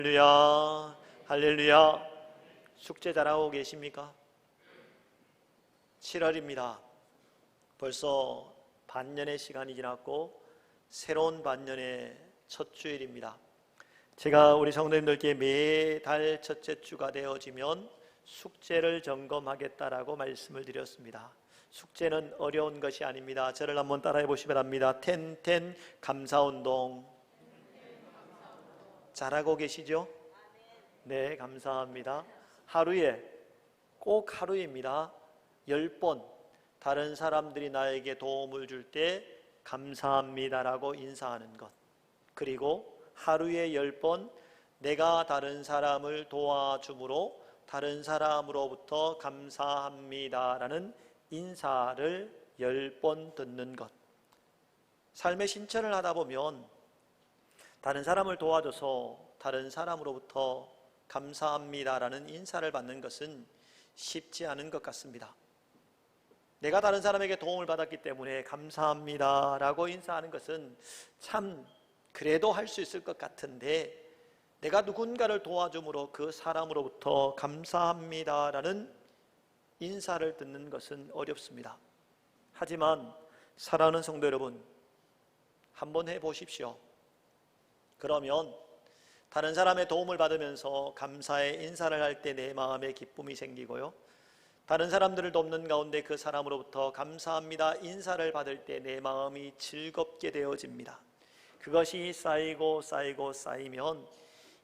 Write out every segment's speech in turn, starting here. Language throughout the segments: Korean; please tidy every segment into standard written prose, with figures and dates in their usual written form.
할렐루야, 할렐루야. 숙제 잘하고 계십니까? 7월입니다. 벌써 반년의 시간이 지났고 새로운 반년의 첫 주일입니다. 제가 우리 성도님들께 매달 첫째 주가 되어지면 숙제를 점검하겠다라고 말씀을 드렸습니다. 숙제는 어려운 것이 아닙니다. 저를 한번 따라해 보시기 바랍니다. 텐텐 감사운동. 잘하고 계시죠? 네, 감사합니다. 하루에, 꼭 하루입니다. 10번 다른 사람들이 나에게 도움을 줄 때 감사합니다라고 인사하는 것, 그리고 하루에 10번 내가 다른 사람을 도와줌으로 다른 사람으로부터 감사합니다라는 인사를 10번 듣는 것. 삶의 실천을 하다 보면 다른 사람을 도와줘서 다른 사람으로부터 감사합니다라는 인사를 받는 것은 쉽지 않은 것 같습니다. 내가 다른 사람에게 도움을 받았기 때문에 감사합니다라고 인사하는 것은 참 그래도 할 수 있을 것 같은데, 내가 누군가를 도와줌으로 그 사람으로부터 감사합니다라는 인사를 듣는 것은 어렵습니다. 하지만 사랑하는 성도 여러분, 한번 해보십시오. 그러면 다른 사람의 도움을 받으면서 감사의 인사를 할 때 내 마음에 기쁨이 생기고요, 다른 사람들을 돕는 가운데 그 사람으로부터 감사합니다 인사를 받을 때 내 마음이 즐겁게 되어집니다. 그것이 쌓이고 쌓이고 쌓이면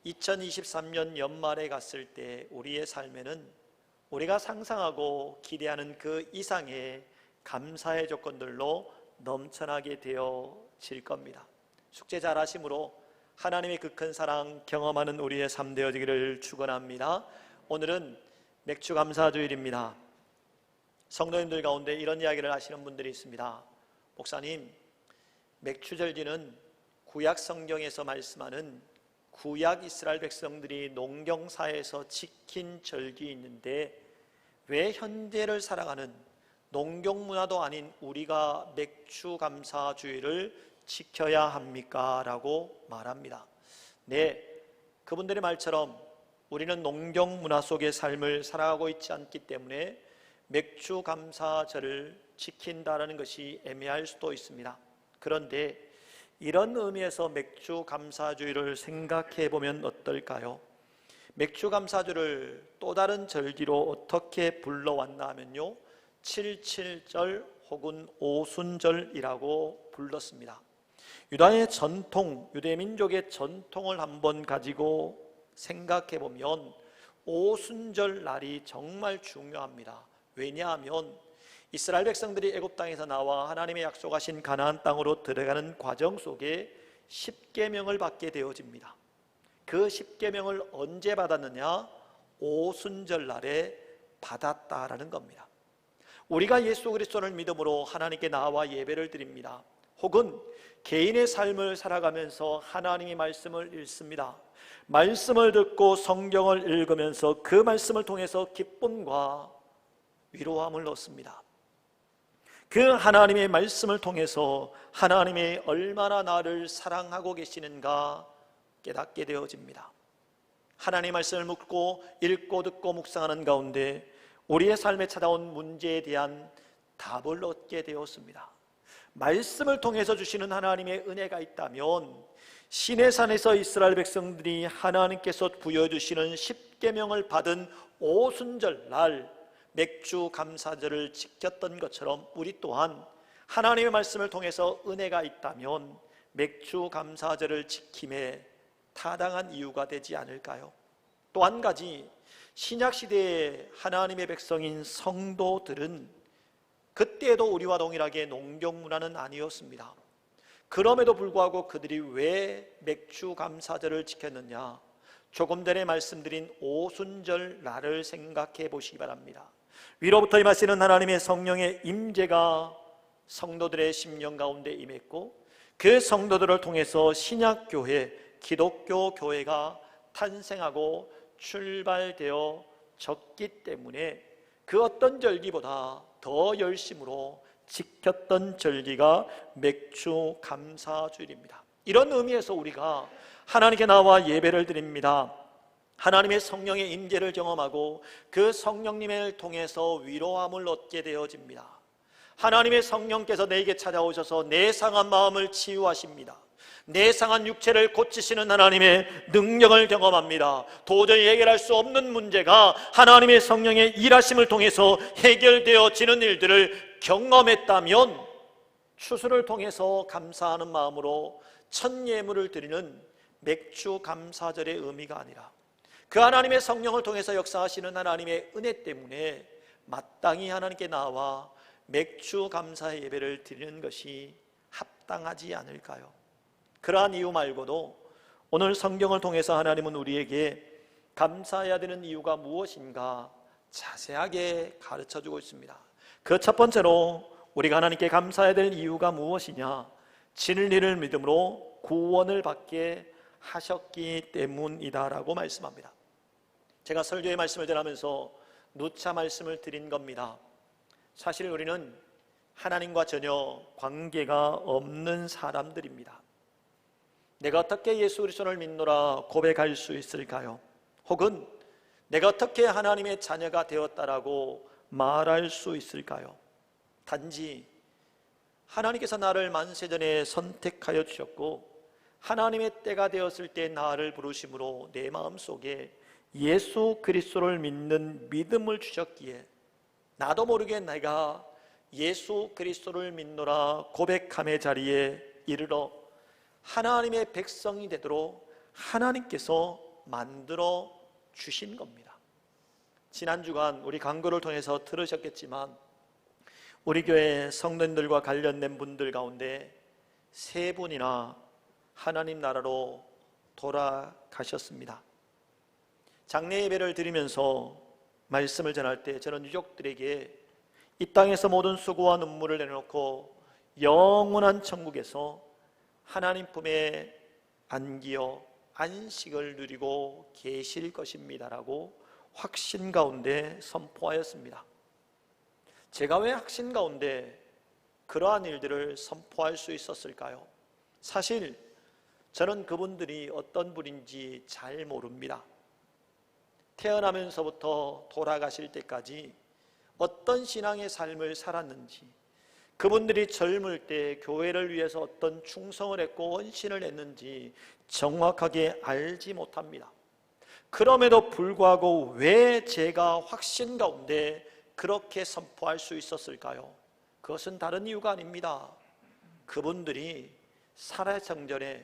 2023년 연말에 갔을 때 우리의 삶에는 우리가 상상하고 기대하는 그 이상의 감사의 조건들로 넘쳐나게 되어질 겁니다. 숙제 잘하심으로 하나님의 그 큰 사랑 경험하는 우리의 삶 되어지기를 축원합니다. 오늘은 맥주 감사주일입니다. 성도님들 가운데 이런 이야기를 하시는 분들이 있습니다. 목사님, 맥주절기는 구약 성경에서 말씀하는 구약 이스라엘 백성들이 농경사에서 지킨 절기 있는데 왜 현대를 살아가는 농경문화도 아닌 우리가 맥주 감사주일을 지켜야 합니까? 라고 말합니다. 네, 그분들의 말처럼 우리는 농경문화 속의 삶을 살아가고 있지 않기 때문에 맥주 감사절을 지킨다는 것이 애매할 수도 있습니다. 그런데 이런 의미에서 맥주 감사주일을 생각해 보면 어떨까요? 맥주 감사주를 또 다른 절기로 어떻게 불러왔나 하면요, 77절 혹은 오순절이라고 불렀습니다. 유다의 전통, 유대민족의 전통을 한번 가지고 생각해 보면 오순절 날이 정말 중요합니다. 왜냐하면 이스라엘 백성들이 애굽 땅에서 나와 하나님의 약속하신 가나안 땅으로 들어가는 과정 속에 10계명을 받게 되어집니다. 그 10계명을 언제 받았느냐? 오순절 날에 받았다라는 겁니다. 우리가 예수 그리스도를 믿음으로 하나님께 나와 예배를 드립니다. 혹은 개인의 삶을 살아가면서 하나님의 말씀을 읽습니다. 말씀을 듣고 성경을 읽으면서 그 말씀을 통해서 기쁨과 위로함을 얻습니다. 그 하나님의 말씀을 통해서 하나님이 얼마나 나를 사랑하고 계시는가 깨닫게 되어집니다. 하나님의 말씀을 묻고 읽고 듣고 묵상하는 가운데 우리의 삶에 찾아온 문제에 대한 답을 얻게 되었습니다. 말씀을 통해서 주시는 하나님의 은혜가 있다면 시내산에서 이스라엘 백성들이 하나님께서 부여주시는 10계명을 받은 오순절 날 맥주 감사절을 지켰던 것처럼 우리 또한 하나님의 말씀을 통해서 은혜가 있다면 맥주 감사절을 지킴에 타당한 이유가 되지 않을까요? 또 한 가지, 신약시대의 하나님의 백성인 성도들은 그때에도 우리와 동일하게 농경문화는 아니었습니다. 그럼에도 불구하고 그들이 왜 맥주 감사절을 지켰느냐? 조금 전에 말씀드린 오순절 날을 생각해 보시기 바랍니다. 위로부터 임하시는 하나님의 성령의 임재가 성도들의 심령 가운데 임했고 그 성도들을 통해서 신약교회, 기독교 교회가 탄생하고 출발되어졌기 때문에 그 어떤 절기보다 더 열심으로 지켰던 절기가 맥주 감사주일입니다. 이런 의미에서 우리가 하나님께 나와 예배를 드립니다. 하나님의 성령의 임재를 경험하고 그 성령님을 통해서 위로함을 얻게 되어집니다. 하나님의 성령께서 내게 찾아오셔서 내 상한 마음을 치유하십니다. 내 상한 육체를 고치시는 하나님의 능력을 경험합니다. 도저히 해결할 수 없는 문제가 하나님의 성령의 일하심을 통해서 해결되어지는 일들을 경험했다면 추수를 통해서 감사하는 마음으로 첫 예물을 드리는 맥주 감사절의 의미가 아니라 그 하나님의 성령을 통해서 역사하시는 하나님의 은혜 때문에 마땅히 하나님께 나와 맥주 감사의 예배를 드리는 것이 합당하지 않을까요? 그러한 이유 말고도 오늘 성경을 통해서 하나님은 우리에게 감사해야 되는 이유가 무엇인가 자세하게 가르쳐주고 있습니다. 그 첫 번째로 우리가 하나님께 감사해야 될 이유가 무엇이냐? 진리를 믿음으로 구원을 받게 하셨기 때문이다라고 말씀합니다. 제가 설교의 말씀을 전하면서 누차 말씀을 드린 겁니다. 사실 우리는 하나님과 전혀 관계가 없는 사람들입니다. 내가 어떻게 예수 그리스도를 믿노라 고백할 수 있을까요? 혹은 내가 어떻게 하나님의 자녀가 되었다라고 말할 수 있을까요? 단지 하나님께서 나를 만세전에 선택하여 주셨고 하나님의 때가 되었을 때 나를 부르심으로 내 마음속에 예수 그리스도를 믿는 믿음을 주셨기에 나도 모르게 내가 예수 그리스도를 믿노라 고백함의 자리에 이르러 하나님의 백성이 되도록 하나님께서 만들어 주신 겁니다. 지난 주간 우리 강구를 통해서 들으셨겠지만 우리 교회 성도님들과 관련된 분들 가운데 3분이나 하나님 나라로 돌아가셨습니다. 장례 예배를 드리면서 말씀을 전할 때 저는 유족들에게 이 땅에서 모든 수고와 눈물을 내놓고 영원한 천국에서 하나님 품에 안기어 안식을 누리고 계실 것입니다라고 확신 가운데 선포하였습니다. 제가 왜 확신 가운데 그러한 일들을 선포할 수 있었을까요? 사실 저는 그분들이 어떤 분인지 잘 모릅니다. 태어나면서부터 돌아가실 때까지 어떤 신앙의 삶을 살았는지, 그분들이 젊을 때 교회를 위해서 어떤 충성을 했고 헌신을 했는지 정확하게 알지 못합니다. 그럼에도 불구하고 왜 제가 확신 가운데 그렇게 선포할 수 있었을까요? 그것은 다른 이유가 아닙니다. 그분들이 살아생전에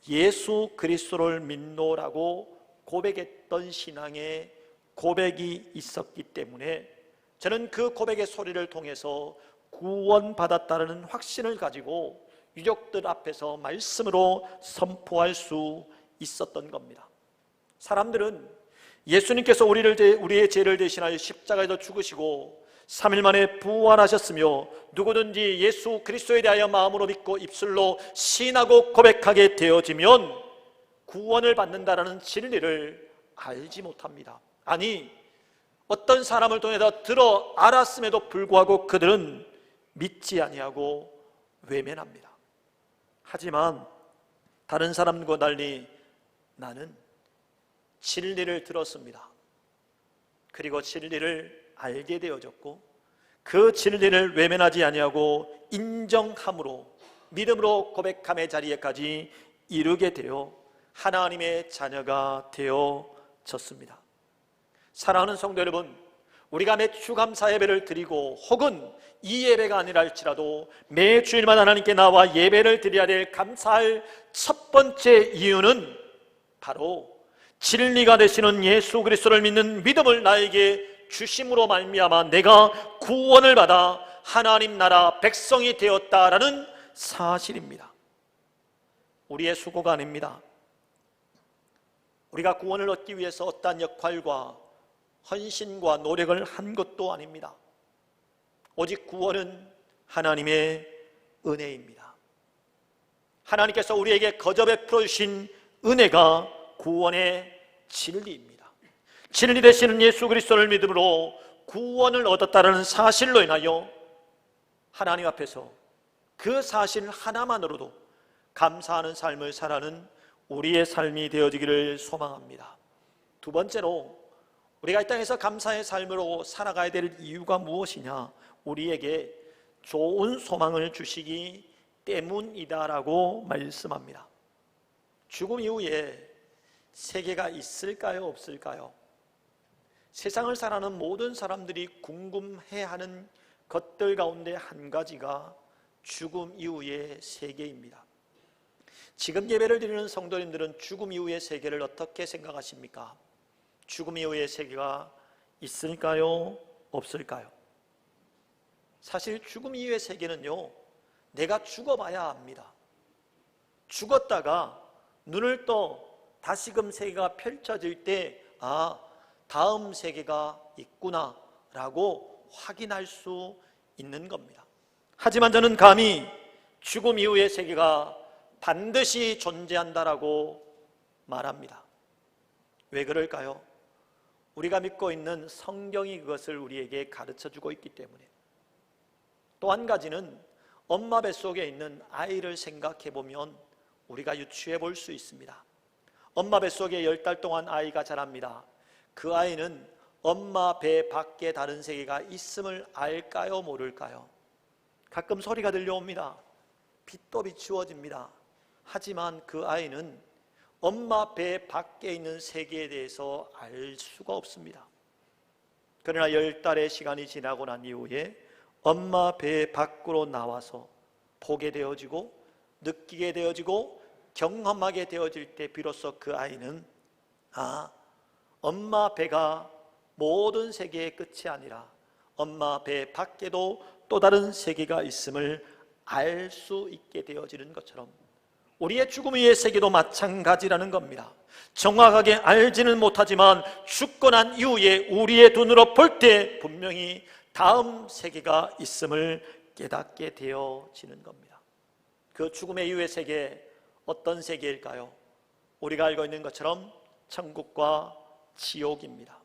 예수 그리스도를 믿노라고 고백했던 신앙의 고백이 있었기 때문에 저는 그 고백의 소리를 통해서 구원받았다는 확신을 가지고 유족들 앞에서 말씀으로 선포할 수 있었던 겁니다. 사람들은 예수님께서 우리의 죄를 대신하여 십자가에서 죽으시고 3일 만에 부활하셨으며 누구든지 예수 그리스도에 대하여 마음으로 믿고 입술로 시인하고 고백하게 되어지면 구원을 받는다라는 진리를 알지 못합니다. 아니, 어떤 사람을 통해서 들어 알았음에도 불구하고 그들은 믿지 아니하고 외면합니다. 하지만 다른 사람과 달리 나는 진리를 들었습니다. 그리고 진리를 알게 되어졌고 그 진리를 외면하지 아니하고 인정함으로 믿음으로 고백함의 자리에까지 이르게 되어 하나님의 자녀가 되어졌습니다. 사랑하는 성도 여러분, 우리가 매주 감사 예배를 드리고 혹은 이 예배가 아니라 할지라도 매 주일마다 하나님께 나와 예배를 드려야 될 감사할 첫 번째 이유는 바로 진리가 되시는 예수 그리스도를 믿는 믿음을 나에게 주심으로 말미암아 내가 구원을 받아 하나님 나라 백성이 되었다라는 사실입니다. 우리의 수고가 아닙니다. 우리가 구원을 얻기 위해서 어떠한 역할과 헌신과 노력을 한 것도 아닙니다. 오직 구원은 하나님의 은혜입니다. 하나님께서 우리에게 거저 베풀어 주신 은혜가 구원의 진리입니다. 진리 되시는 예수 그리스도를 믿음으로 구원을 얻었다는 사실로 인하여 하나님 앞에서 그 사실 하나만으로도 감사하는 삶을 살아가는 우리의 삶이 되어지기를 소망합니다. 두 번째로 우리가 이 땅에서 감사의 삶으로 살아가야 될 이유가 무엇이냐? 우리에게 좋은 소망을 주시기 때문이다라고 말씀합니다. 죽음 이후에 세계가 있을까요? 없을까요? 세상을 살아가는 모든 사람들이 궁금해하는 것들 가운데 한 가지가 죽음 이후의 세계입니다. 지금 예배를 드리는 성도님들은 죽음 이후의 세계를 어떻게 생각하십니까? 죽음 이후의 세계가 있을까요? 없을까요? 사실 죽음 이후의 세계는요, 내가 죽어봐야 합니다. 죽었다가 눈을 떠 다시금 세계가 펼쳐질 때 다음 세계가 있구나 라고 확인할 수 있는 겁니다. 하지만 저는 감히 죽음 이후의 세계가 반드시 존재한다라고 말합니다. 왜 그럴까요? 우리가 믿고 있는 성경이 그것을 우리에게 가르쳐주고 있기 때문에. 또 한 가지는 엄마 뱃속에 있는 아이를 생각해 보면 우리가 유추해 볼 수 있습니다. 엄마 뱃속에 10달 동안 아이가 자랍니다. 그 아이는 엄마 배 밖에 다른 세계가 있음을 알까요? 모를까요? 가끔 소리가 들려옵니다. 빛도 비추어집니다. 하지만 그 아이는 엄마 배 밖에 있는 세계에 대해서 알 수가 없습니다. 그러나 10달의 시간이 지나고 난 이후에 엄마 배 밖으로 나와서 보게 되어지고 느끼게 되어지고 경험하게 되어질 때 비로소 그 아이는 엄마 배가 모든 세계의 끝이 아니라 엄마 배 밖에도 또 다른 세계가 있음을 알 수 있게 되어지는 것처럼 우리의 죽음 이후의 세계도 마찬가지라는 겁니다. 정확하게 알지는 못하지만 죽고 난 이후에 우리의 눈으로 볼 때 분명히 다음 세계가 있음을 깨닫게 되어지는 겁니다. 그 죽음의 이후의 세계, 어떤 세계일까요? 우리가 알고 있는 것처럼 천국과 지옥입니다.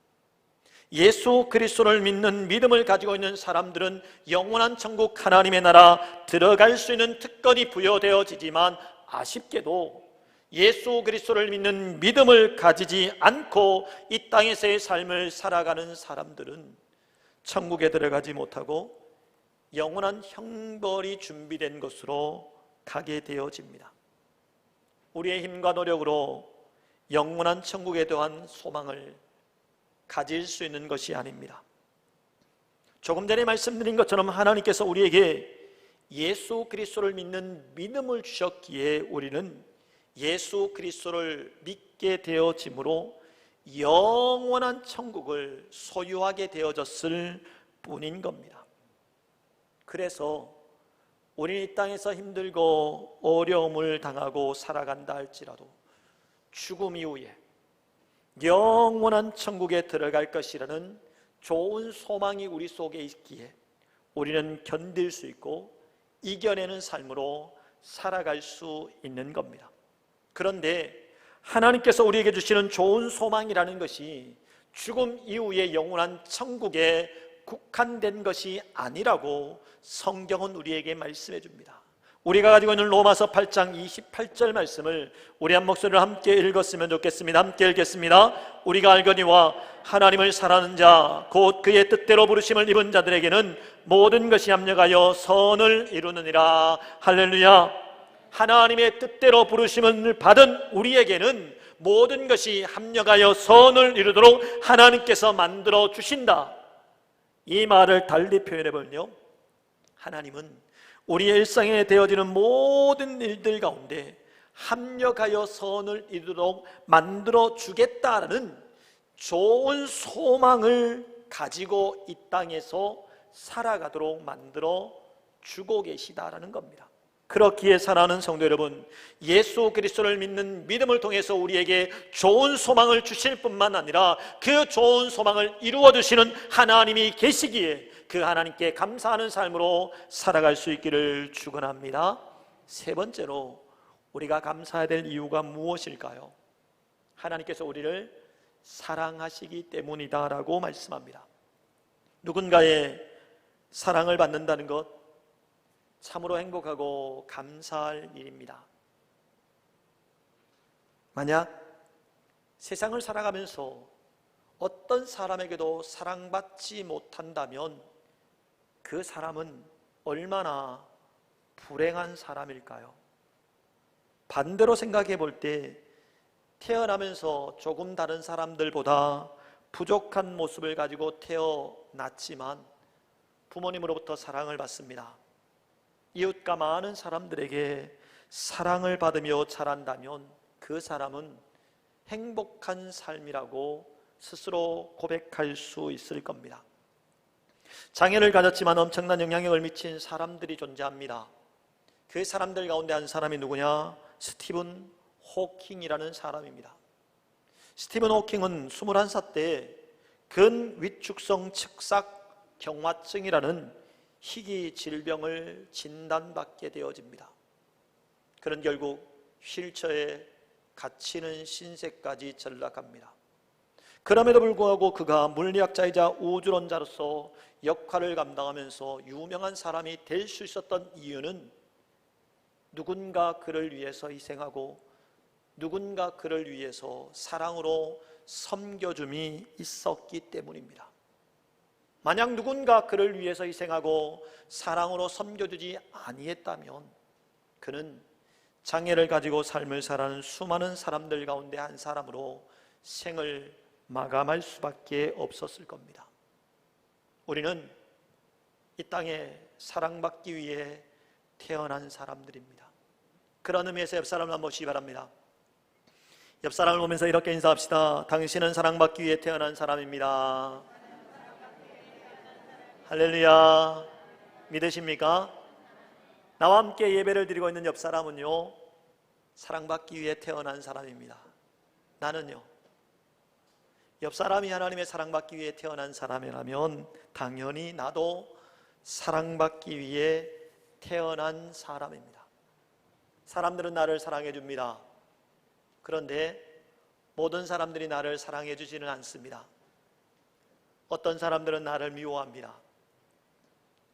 예수 그리스도를 믿는 믿음을 가지고 있는 사람들은 영원한 천국 하나님의 나라 들어갈 수 있는 특권이 부여되어지지만 아쉽게도 예수 그리스도를 믿는 믿음을 가지지 않고 이 땅에서의 삶을 살아가는 사람들은 천국에 들어가지 못하고 영원한 형벌이 준비된 곳으로 가게 되어집니다. 우리의 힘과 노력으로 영원한 천국에 대한 소망을 가질 수 있는 것이 아닙니다. 조금 전에 말씀드린 것처럼 하나님께서 우리에게 예수 그리스도를 믿는 믿음을 주셨기에 우리는 예수 그리스도를 믿게 되어짐으로 영원한 천국을 소유하게 되어졌을 뿐인 겁니다. 그래서 우리 이 땅에서 힘들고 어려움을 당하고 살아간다 할지라도 죽음 이후에 영원한 천국에 들어갈 것이라는 좋은 소망이 우리 속에 있기에 우리는 견딜 수 있고 이겨내는 삶으로 살아갈 수 있는 겁니다. 그런데 하나님께서 우리에게 주시는 좋은 소망이라는 것이 죽음 이후의 영원한 천국에 국한된 것이 아니라고 성경은 우리에게 말씀해 줍니다. 우리가 가지고 있는 로마서 8장 28절 말씀을 우리 한 목소리로 함께 읽었으면 좋겠습니다. 함께 읽겠습니다. 우리가 알거니와 하나님을 사랑하는 자 곧 그의 뜻대로 부르심을 입은 자들에게는 모든 것이 합력하여 선을 이루느니라. 할렐루야. 하나님의 뜻대로 부르심을 받은 우리에게는 모든 것이 합력하여 선을 이루도록 하나님께서 만들어 주신다. 이 말을 달리 표현해보면요, 하나님은 우리의 일상에 되어지는 모든 일들 가운데 합력하여 선을 이루도록 만들어 주겠다라는 좋은 소망을 가지고 이 땅에서 살아가도록 만들어 주고 계시다라는 겁니다. 그렇기에 사랑하는 성도 여러분, 예수 그리스도를 믿는 믿음을 통해서 우리에게 좋은 소망을 주실 뿐만 아니라 그 좋은 소망을 이루어 주시는 하나님이 계시기에 그 하나님께 감사하는 삶으로 살아갈 수 있기를 축원합니다. 세 번째로 우리가 감사해야 될 이유가 무엇일까요? 하나님께서 우리를 사랑하시기 때문이다라고 말씀합니다. 누군가의 사랑을 받는다는 것 참으로 행복하고 감사할 일입니다. 만약 세상을 살아가면서 어떤 사람에게도 사랑받지 못한다면 그 사람은 얼마나 불행한 사람일까요? 반대로 생각해 볼 때 태어나면서 조금 다른 사람들보다 부족한 모습을 가지고 태어났지만 부모님으로부터 사랑을 받습니다. 이웃과 많은 사람들에게 사랑을 받으며 자란다면 그 사람은 행복한 삶이라고 스스로 고백할 수 있을 겁니다. 장애를 가졌지만 엄청난 영향력을 미친 사람들이 존재합니다. 그 사람들 가운데 한 사람이 누구냐? 스티븐 호킹이라는 사람입니다. 스티븐 호킹은 21살 때 근위축성 측삭 경화증이라는 희귀 질병을 진단받게 되어집니다. 그는 결국 휠체어에 갇히는 신세까지 전락합니다. 그럼에도 불구하고 그가 물리학자이자 우주론자로서 역할을 감당하면서 유명한 사람이 될 수 있었던 이유는 누군가 그를 위해서 희생하고 누군가 그를 위해서 사랑으로 섬겨줌이 있었기 때문입니다. 만약 누군가 그를 위해서 희생하고 사랑으로 섬겨주지 아니했다면 그는 장애를 가지고 삶을 살아가는 수많은 사람들 가운데 한 사람으로 생을 마감할 수밖에 없었을 겁니다. 우리는 이 땅에 사랑받기 위해 태어난 사람들입니다. 그런 의미에서 옆 사람을 한번 보시기 바랍니다. 옆 사람을 보면서 이렇게 인사합시다. 당신은 사랑받기 위해 태어난 사람입니다. 할렐루야. 믿으십니까? 나와 함께 예배를 드리고 있는 옆 사람은요, 사랑받기 위해 태어난 사람입니다. 나는요, 옆 사람이 하나님의 사랑받기 위해 태어난 사람이라면 당연히 나도 사랑받기 위해 태어난 사람입니다. 사람들은 나를 사랑해 줍니다. 그런데 모든 사람들이 나를 사랑해 주지는 않습니다. 어떤 사람들은 나를 미워합니다.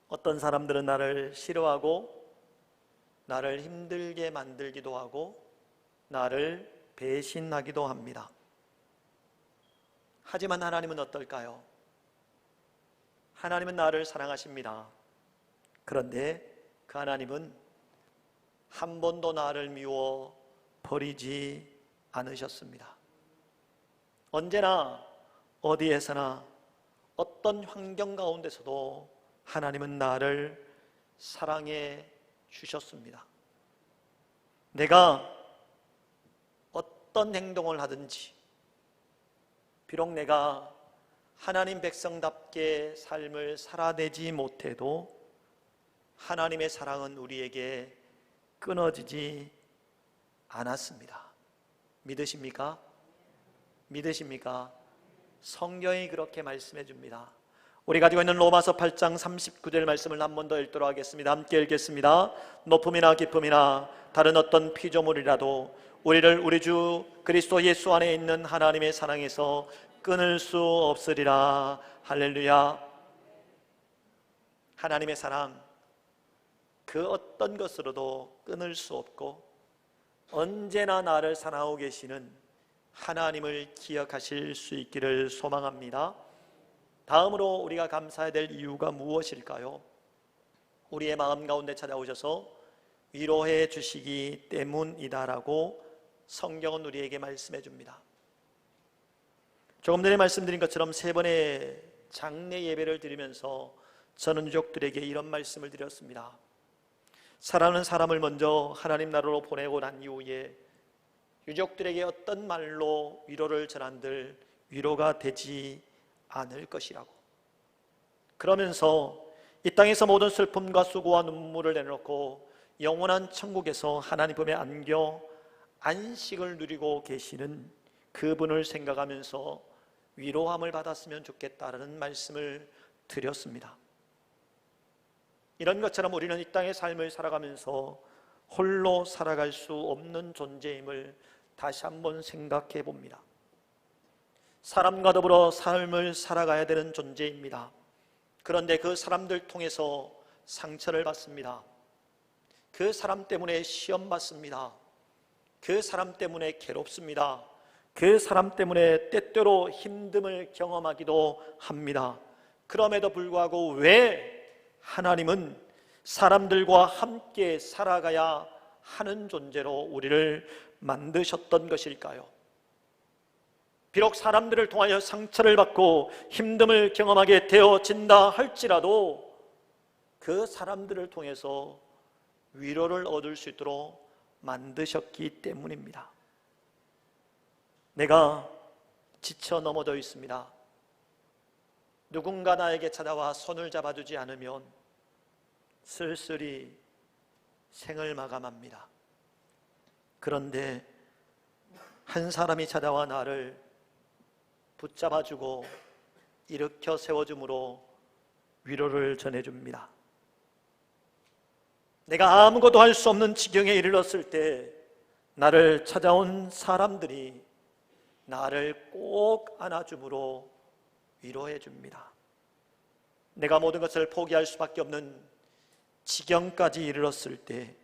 어떤 사람들은 나를 싫어하고 나를 힘들게 만들기도 하고 나를 배신하기도 합니다. 하지만 하나님은 어떨까요? 하나님은 나를 사랑하십니다. 그런데 그 하나님은 한 번도 나를 미워 버리지 않으셨습니다. 언제나 어디에서나 어떤 환경 가운데서도 하나님은 나를 사랑해 주셨습니다. 내가 어떤 행동을 하든지 비록 내가 하나님 백성답게 삶을 살아내지 못해도 하나님의 사랑은 우리에게 끊어지지 않았습니다. 믿으십니까? 믿으십니까? 성경이 그렇게 말씀해 줍니다. 우리 가지고 있는 로마서 8장 39절 말씀을 한 번 더 읽도록 하겠습니다. 함께 읽겠습니다. 높음이나 깊음이나 다른 어떤 피조물이라도 우리를 우리 주 그리스도 예수 안에 있는 하나님의 사랑에서 끊을 수 없으리라. 할렐루야. 하나님의 사랑, 그 어떤 것으로도 끊을 수 없고 언제나 나를 사랑하고 계시는 하나님을 기억하실 수 있기를 소망합니다. 다음으로 우리가 감사해야 될 이유가 무엇일까요? 우리의 마음 가운데 찾아오셔서 위로해 주시기 때문이다라고 성경은 우리에게 말씀해 줍니다. 조금 전에 말씀드린 것처럼 세 번의 장례 예배를 드리면서 저는 유족들에게 이런 말씀을 드렸습니다. 사랑하는 사람을 먼저 하나님 나라로 보내고 난 이후에 유족들에게 어떤 말로 위로를 전한들 위로가 되지 않을 것이라고. 그러면서 이 땅에서 모든 슬픔과 수고와 눈물을 내놓고 영원한 천국에서 하나님 품에 안겨 안식을 누리고 계시는 그분을 생각하면서 위로함을 받았으면 좋겠다라는 말씀을 드렸습니다. 이런 것처럼 우리는 이 땅의 삶을 살아가면서 홀로 살아갈 수 없는 존재임을 다시 한번 생각해 봅니다. 사람과 더불어 삶을 살아가야 되는 존재입니다. 그런데 그 사람들 통해서 상처를 받습니다. 그 사람 때문에 시험 받습니다. 그 사람 때문에 괴롭습니다. 그 사람 때문에 때때로 힘듦을 경험하기도 합니다. 그럼에도 불구하고 왜 하나님은 사람들과 함께 살아가야 하는 존재로 우리를 만드셨던 것일까요? 비록 사람들을 통하여 상처를 받고 힘듦을 경험하게 되어진다 할지라도 그 사람들을 통해서 위로를 얻을 수 있도록 만드셨기 때문입니다. 내가 지쳐 넘어져 있습니다. 누군가 나에게 찾아와 손을 잡아주지 않으면 쓸쓸히 생을 마감합니다. 그런데 한 사람이 찾아와 나를 붙잡아주고 일으켜 세워줌으로 위로를 전해줍니다. 내가 아무것도 할 수 없는 지경에 이르렀을 때 나를 찾아온 사람들이 나를 꼭 안아줌으로 위로해 줍니다. 내가 모든 것을 포기할 수밖에 없는 지경까지 이르렀을 때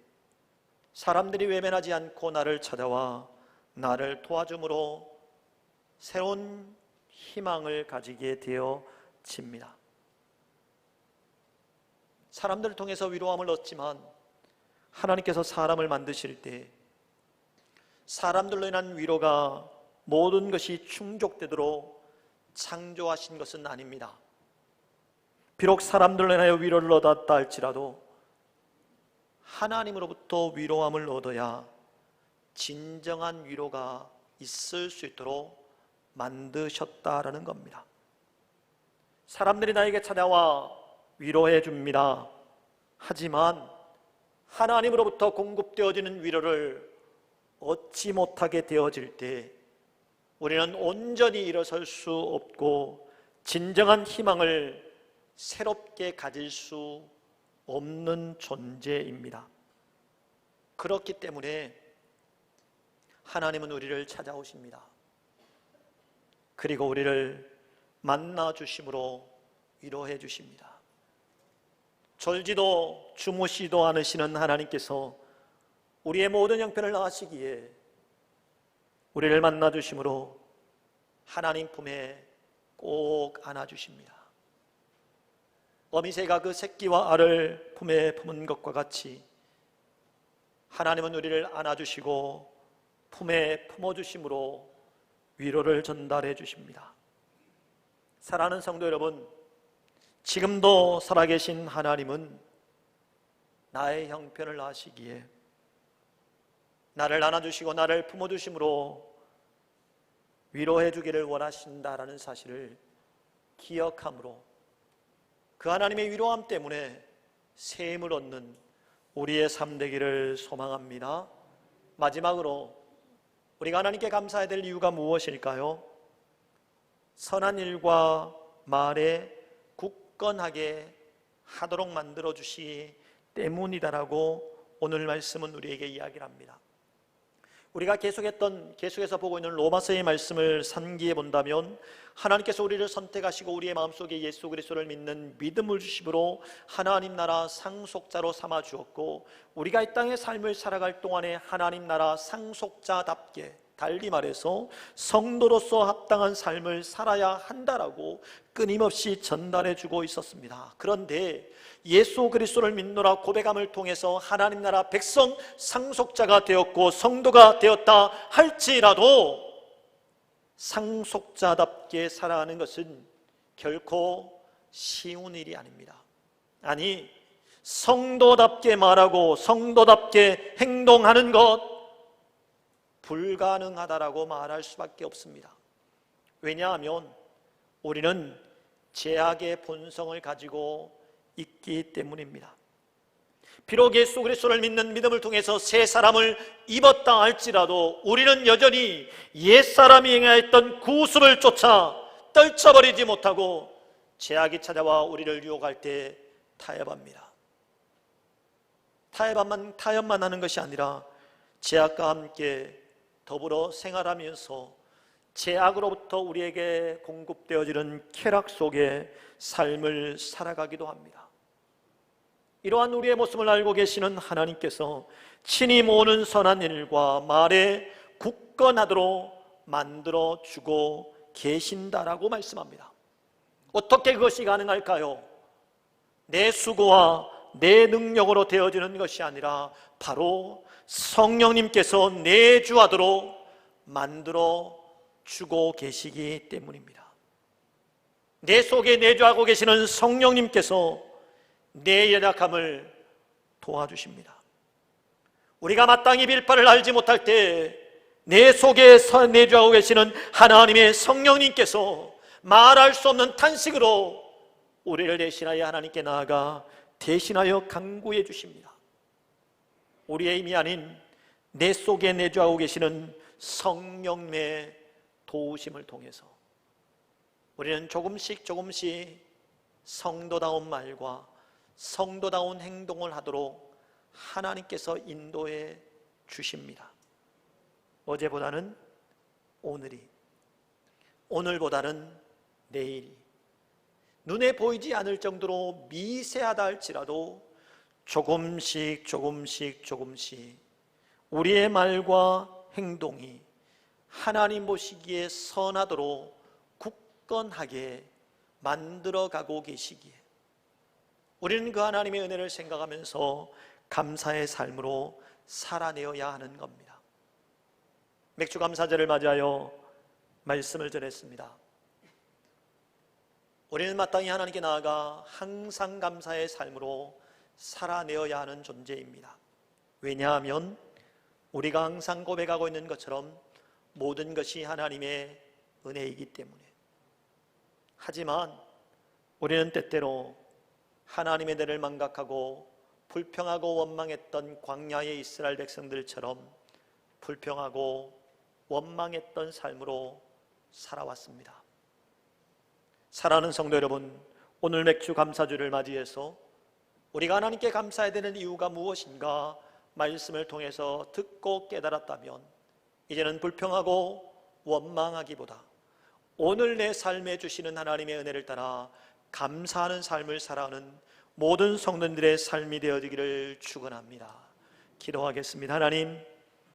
사람들이 외면하지 않고 나를 찾아와 나를 도와줌으로 새로운 희망을 가지게 되어집니다. 사람들을 통해서 위로함을 얻지만 하나님께서 사람을 만드실 때 사람들로 인한 위로가 모든 것이 충족되도록 창조하신 것은 아닙니다. 비록 사람들로 인하여 위로를 얻었다 할지라도 하나님으로부터 위로함을 얻어야 진정한 위로가 있을 수 있도록 만드셨다라는 겁니다. 사람들이 나에게 찾아와 위로해 줍니다. 하지만 하나님으로부터 공급되어지는 위로를 얻지 못하게 되어질 때 우리는 온전히 일어설 수 없고 진정한 희망을 새롭게 가질 수 없는 존재입니다. 그렇기 때문에 하나님은 우리를 찾아오십니다. 그리고 우리를 만나 주심으로 위로해 주십니다. 졸지도 주무시도 않으시는 하나님께서 우리의 모든 형편을 아시기에 우리를 만나 주심으로 하나님 품에 꼭 안아 주십니다. 어미새가 그 새끼와 알을 품에 품은 것과 같이 하나님은 우리를 안아주시고 품에 품어주심으로 위로를 전달해 주십니다. 사랑하는 성도 여러분, 지금도 살아계신 하나님은 나의 형편을 아시기에 나를 안아주시고 나를 품어주심으로 위로해 주기를 원하신다라는 사실을 기억함으로 그 하나님의 위로함 때문에 새 힘을 얻는 우리의 삶 되기를 소망합니다. 마지막으로 우리가 하나님께 감사해야 될 이유가 무엇일까요? 선한 일과 말에 굳건하게 하도록 만들어 주시기 때문이다라고 오늘 말씀은 우리에게 이야기를 합니다. 우리가 계속해서 보고 있는 로마서의 말씀을 상기해 본다면 하나님께서 우리를 선택하시고 우리의 마음속에 예수 그리스도를 믿는 믿음을 주심으로 하나님 나라 상속자로 삼아 주었고 우리가 이 땅의 삶을 살아갈 동안에 하나님 나라 상속자답게 달리 말해서 성도로서 합당한 삶을 살아야 한다라고 끊임없이 전달해 주고 있었습니다. 그런데 예수 그리스도를 믿노라 고백함을 통해서 하나님 나라 백성 상속자가 되었고 성도가 되었다 할지라도 상속자답게 살아가는 것은 결코 쉬운 일이 아닙니다. 아니, 성도답게 말하고 성도답게 행동하는 것 불가능하다라고 말할 수밖에 없습니다. 왜냐하면 우리는 죄악의 본성을 가지고 있기 때문입니다. 비록 예수 그리스도를 믿는 믿음을 통해서 새 사람을 입었다 할지라도 우리는 여전히 옛사람이 행하였던 구습을 쫓아 떨쳐버리지 못하고 죄악이 찾아와 우리를 유혹할 때 타협합니다. 타협만 하는 것이 아니라 죄악과 함께 더불어 생활하면서 죄악으로부터 우리에게 공급되어지는 쾌락 속에 삶을 살아가기도 합니다. 이러한 우리의 모습을 알고 계시는 하나님께서 친히 모든 선한 일과 말에 굳건하도록 만들어 주고 계신다라고 말씀합니다. 어떻게 그것이 가능할까요? 내 수고와 내 능력으로 되어지는 것이 아니라 바로 성령님께서 내주하도록 만들어 주고 계시기 때문입니다. 내 속에 내주하고 계시는 성령님께서 내 연약함을 도와주십니다. 우리가 마땅히 빌바를 알지 못할 때 내 속에 내주하고 계시는 하나님의 성령님께서 말할 수 없는 탄식으로 우리를 대신하여 하나님께 나아가 대신하여 간구해 주십니다. 우리의 힘이 아닌 내 속에 내주하고 계시는 성령의 도우심을 통해서 우리는 조금씩 성도다운 말과 성도다운 행동을 하도록 하나님께서 인도해 주십니다. 어제보다는 오늘이, 오늘보다는 내일이, 눈에 보이지 않을 정도로 미세하다 할지라도 조금씩 우리의 말과 행동이 하나님 보시기에 선하도록 굳건하게 만들어가고 계시기에 우리는 그 하나님의 은혜를 생각하면서 감사의 삶으로 살아내어야 하는 겁니다. 맥주감사절을 맞이하여 말씀을 전했습니다. 우리는 마땅히 하나님께 나아가 항상 감사의 삶으로 살아내어야 하는 존재입니다. 왜냐하면 우리가 항상 고백하고 있는 것처럼 모든 것이 하나님의 은혜이기 때문에. 하지만 우리는 때때로 하나님의 은혜를 망각하고 불평하고 원망했던 광야의 이스라엘 백성들처럼 불평하고 원망했던 삶으로 살아왔습니다. 사랑하는 성도 여러분, 오늘 맥주 감사주를 맞이해서 우리가 하나님께 감사해야 되는 이유가 무엇인가 말씀을 통해서 듣고 깨달았다면 이제는 불평하고 원망하기보다 오늘 내 삶에 주시는 하나님의 은혜를 따라 감사하는 삶을 살아가는 모든 성도들의 삶이 되어지기를 축원합니다. 기도하겠습니다. 하나님,